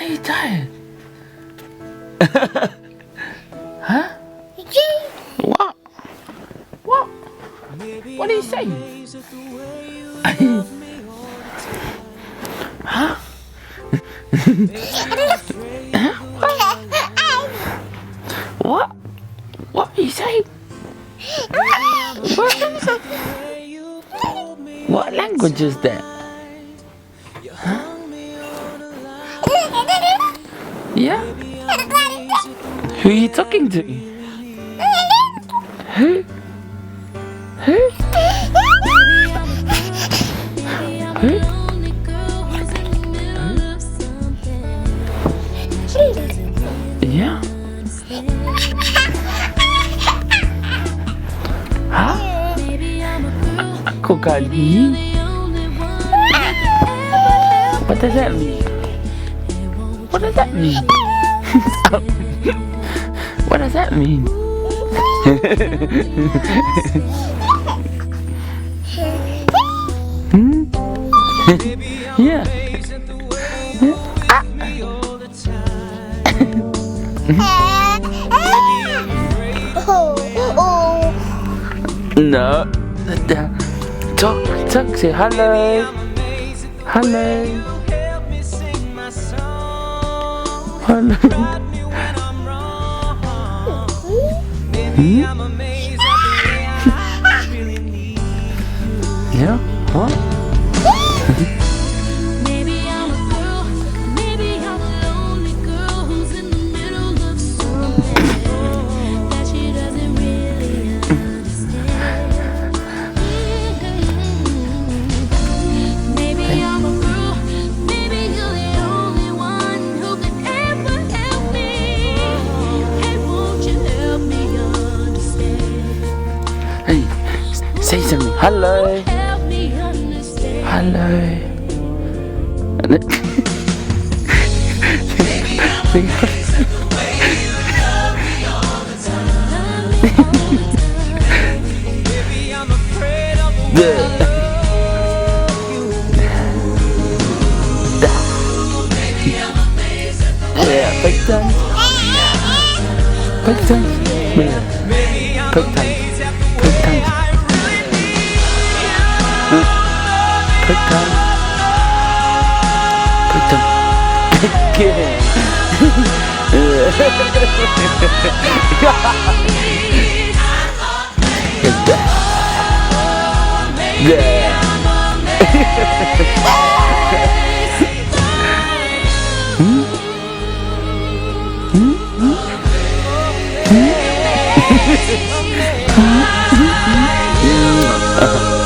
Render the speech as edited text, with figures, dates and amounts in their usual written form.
are you tired? Huh? What? What? What are you saying? Huh? What? What are you saying? What language is that? Huh? Yeah? Who are you talking to? Who? Who? Who? Yeah? Hả? Cô cần gì? What does that mean? What does that mean? What does that mean? Hmm? Yeah. No. Talk, say hello. Hello. Hello. Hmm? Yeah? What? Maybe I'm a girl, maybe I'm a lonely girl who's in the middle of something that she doesn't really understand. Maybe I'm a girl, maybe you're the only one who could ever help me. Hey, won't you help me understand? Hey, say something. Hello. Help me understand. Hello. Yeah, big time. Big time. Yeah. Big time. Big time. Big time. Big time. Get it. Yeah. Hmm? Hmm? Hmm? Hmm?